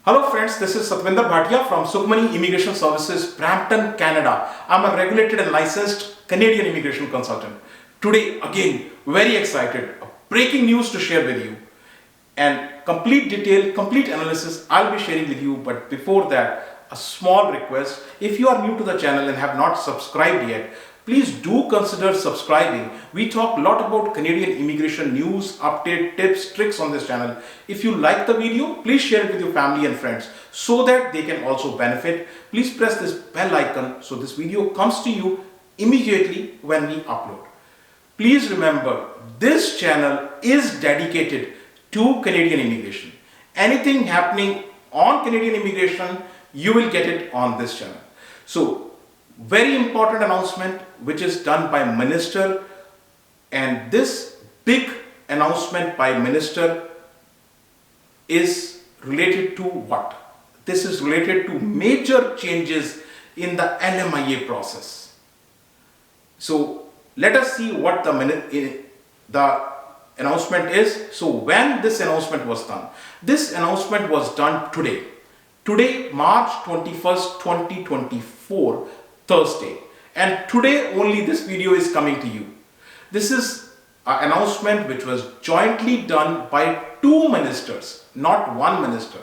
Hello friends, this is Satvinder Bhatia from Sukhmani Immigration Services, Brampton, Canada. I'm a regulated and licensed Canadian immigration consultant. Today, again, very excited, breaking news to share with you. And complete detail, complete analysis I'll be sharing with you. But before that, a small request. If you are new to the channel and have not subscribed yet, please do consider subscribing. We talk a lot about Canadian immigration news, update, tips, tricks on this channel. If you like the video, please share it with your family and friends so that they can also benefit. Please press this bell icon so this video comes to you immediately when we upload. Please remember, this channel is dedicated to Canadian immigration. Anything happening on Canadian immigration, you will get it on this channel. So, very important announcement which is done by Minister, and this big announcement by Minister is related to what? This is related to major changes in the LMIA process. So let us see what the announcement is. So when this announcement was done? This announcement was done today. Today, March 21st, 2024, Thursday. And today only this video is coming to you. This is an announcement which was jointly done by two ministers, not one minister.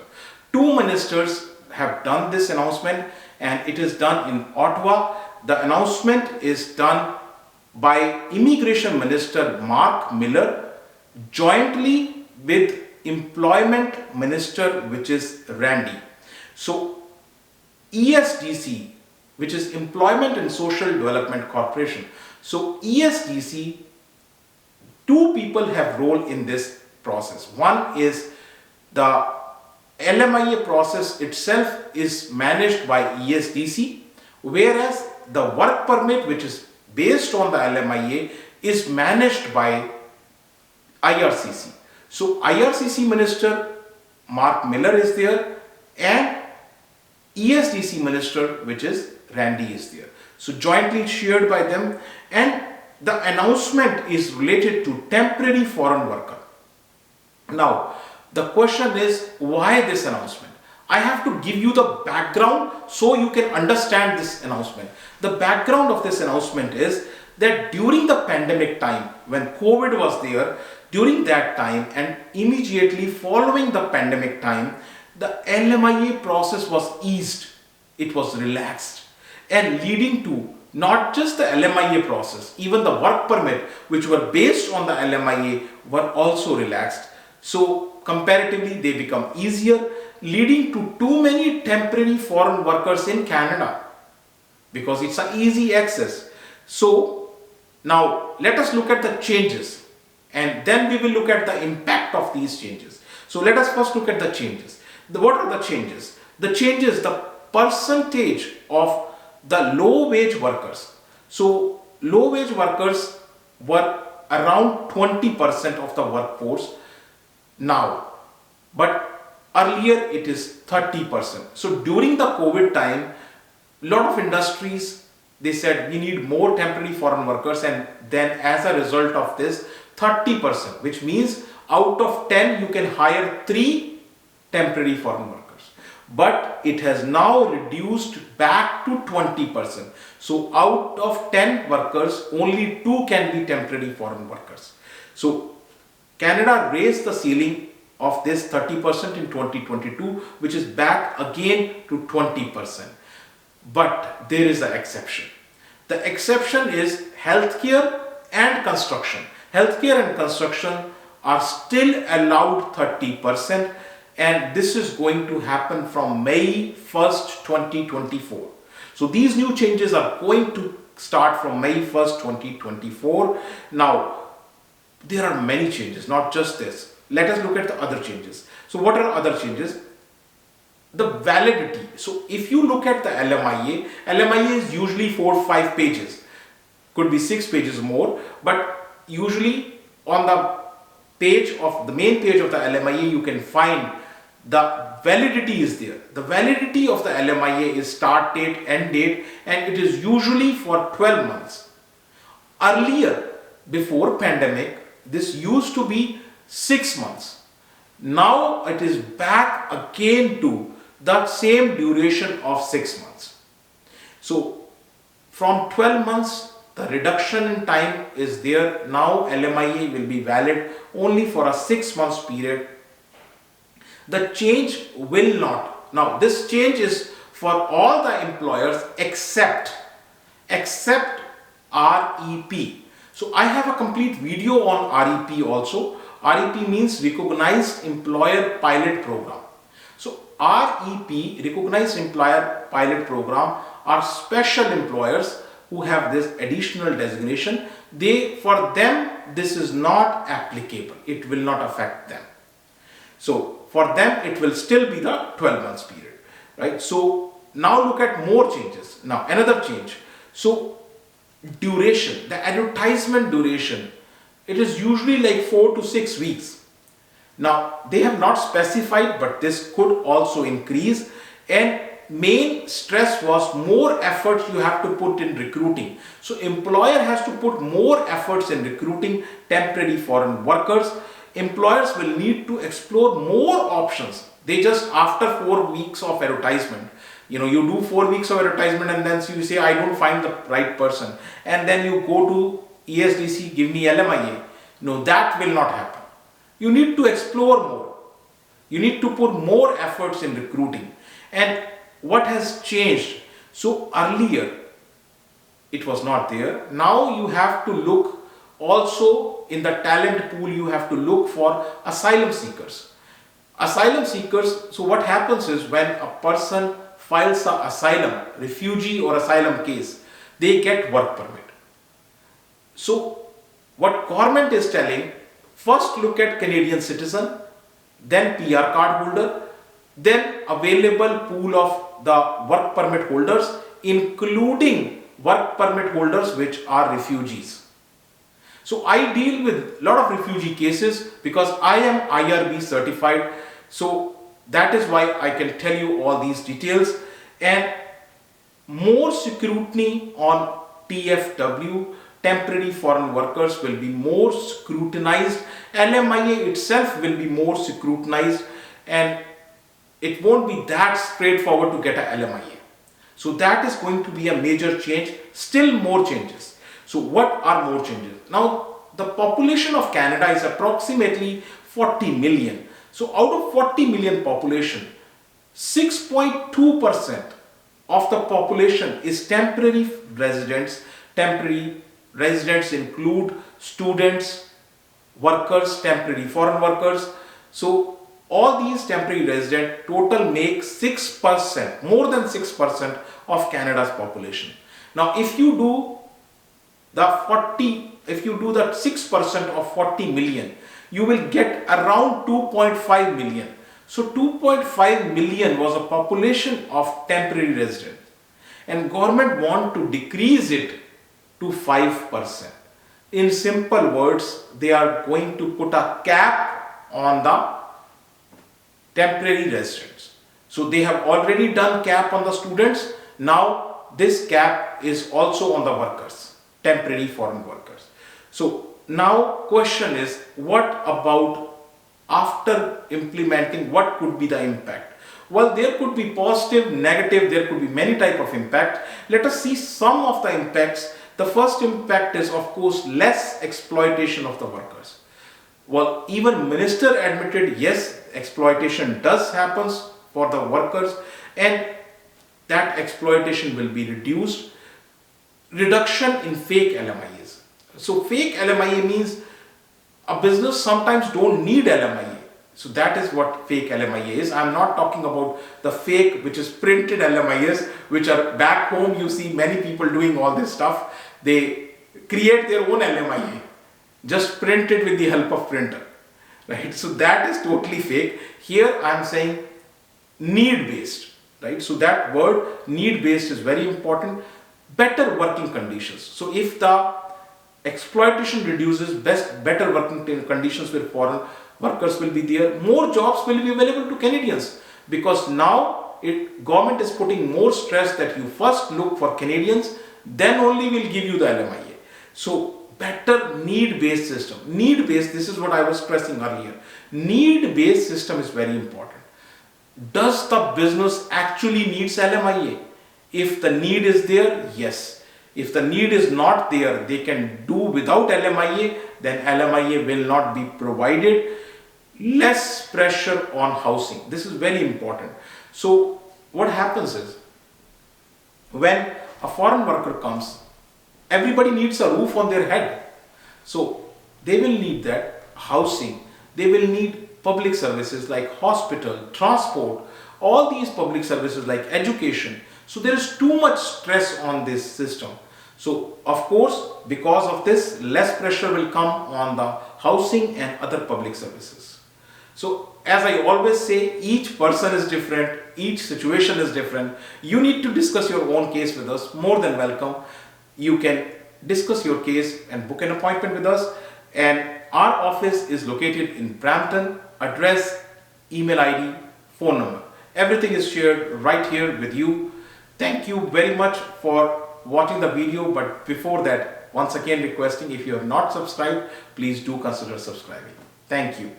Two ministers have done this announcement and it is done in Ottawa. The announcement is done by Immigration Minister Marc Miller jointly with Employment Minister, which is Randy. So ESDC, which is Employment and Social Development Corporation. So ESDC, two people have role in this process. One is the LMIA process itself is managed by ESDC, whereas the work permit, which is based on the LMIA, is managed by IRCC. So IRCC Minister Marc Miller is there and ESDC Minister, which is Randy, is there. So jointly shared by them, and the announcement is related to temporary foreign worker. Now the question is, why this announcement? I have to give you the background so you can understand this announcement. The background of this announcement is that during the pandemic time, when COVID was there, during that time and immediately following the pandemic time, the LMIA process was eased, it was relaxed, and leading to not just the LMIA process, even the work permit which were based on the LMIA were also relaxed. So comparatively they become easier, leading to too many temporary foreign workers in Canada because it's an easy access. So now let us look at the changes and then we will look at the impact of these changes. So let us first look at the changes. What are the changes? The changes, the percentage of the low wage workers. So low wage workers were around 20% of the workforce now, but earlier it is 30%. So during the COVID time, a lot of industries, they said we need more temporary foreign workers, and then as a result of this 30%, which means out of 10 you can hire 3 temporary foreign workers. But it has now reduced back to 20%. So out of 10 workers, only 2 can be temporary foreign workers. So Canada raised the ceiling of this 30% in 2022, which is back again to 20%. But there is an exception. The exception is healthcare and construction. Healthcare and construction are still allowed 30%. And this is going to happen from May 1st, 2024. So these new changes are going to start from May 1st, 2024. Now, there are many changes, not just this. Let us look at the other changes. So what are other changes? The validity. So if you look at the LMIA, LMIA is usually 4 or 5 pages. Could be 6 pages more, but usually on the page of the main page of the LMIA, you can find the validity is there. The validity of the LMIA is start date, end date, and it is usually for 12 months. Earlier, before pandemic, this used to be 6 months. Now it is back again to the same duration of 6 months. So from 12 months, the reduction in time is there. Now LMIA will be valid only for a 6 months period. The change will not. Now this change is for all the employers except REP. So I have a complete video on REP also. REP means Recognized Employer Pilot Program. So REP, Recognized Employer Pilot Program, are special employers who have this additional designation. For them, this is not applicable. It will not affect them. So for them, it will still be the 12 months period, right? So now look at more changes. Now another change. So duration, the advertisement duration, it is usually like 4 to 6 weeks. Now they have not specified, but this could also increase, and main stress was more efforts you have to put in recruiting. So employer has to put more efforts in recruiting temporary foreign workers. Employers will need to explore more options. They just, after 4 weeks of advertisement, you do 4 weeks of advertisement and then you say, I don't find the right person, and then you go to ESDC, give me LMIA. No, that will not happen. You need to explore more. You need to put more efforts in recruiting. And what has changed? So earlier it was not there. Now you have to look also in the talent pool. You have to look for asylum seekers. Asylum seekers. So what happens is, when a person files an asylum, refugee or asylum case, they get work permit. So what government is telling, first look at Canadian citizen, then PR card holder, then available pool of the work permit holders, including work permit holders which are refugees. So I deal with a lot of refugee cases because I am IRB certified. So that is why I can tell you all these details. And more scrutiny on TFW, temporary foreign workers, will be more scrutinized. LMIA itself will be more scrutinized, and it won't be that straightforward to get a LMIA. So that is going to be a major change. Still more changes. So what are more changes? Now the population of Canada is approximately 40 million. So out of 40 million population, 6.2% of the population is temporary residents. Temporary residents include students, workers, temporary foreign workers. So all these temporary residents total make 6%, more than 6% of Canada's population. Now if you do the 6% of 40 million, you will get around 2.5 million. So 2.5 million was a population of temporary residents, and government want to decrease it to 5%. In simple words, they are going to put a cap on the temporary residents. So they have already done cap on the students. Now this cap is also on the workers, temporary foreign workers. So now question is, what about after implementing, what could be the impact? Well, there could be positive, negative, there could be many type of impact. Let us see some of the impacts. The first impact is, of course, less exploitation of the workers. Well, even minister admitted, yes, exploitation does happen for the workers, and that exploitation will be reduced. Reduction in fake LMIAs. So fake LMIA means a business sometimes don't need LMIA. So that is what fake LMIA is. I am not talking about the fake, which is printed LMIAs, which are back home. You see many people doing all this stuff. They create their own LMIA, just print it with the help of printer, right? So that is totally fake. Here I am saying need-based, right? So that word need-based is very important. Better working conditions. So if the exploitation reduces, better working conditions with foreign workers will be there. More jobs will be available to Canadians, because now government is putting more stress that you first look for Canadians, then only will give you the LMIA. So better need-based system. Need-based, this is what I was stressing earlier. Need-based system is very important. Does the business actually needs LMIA? If the need is there, yes. If the need is not there, they can do without LMIA, then LMIA will not be provided. Less pressure on housing. This is very important. So what happens is, when a foreign worker comes, everybody needs a roof on their head. So they will need that housing. They will need public services like hospital, transport, all these public services like education. So there is too much stress on this system. So of course, because of this, less pressure will come on the housing and other public services. So as I always say, each person is different, each situation is different. You need to discuss your own case with us, more than welcome. You can discuss your case and book an appointment with us. And our office is located in Brampton. Address, email ID, phone number. Everything is shared right here with you. Thank you very much for watching the video. But before that, once again requesting, if you have not subscribed, please do consider subscribing. Thank you.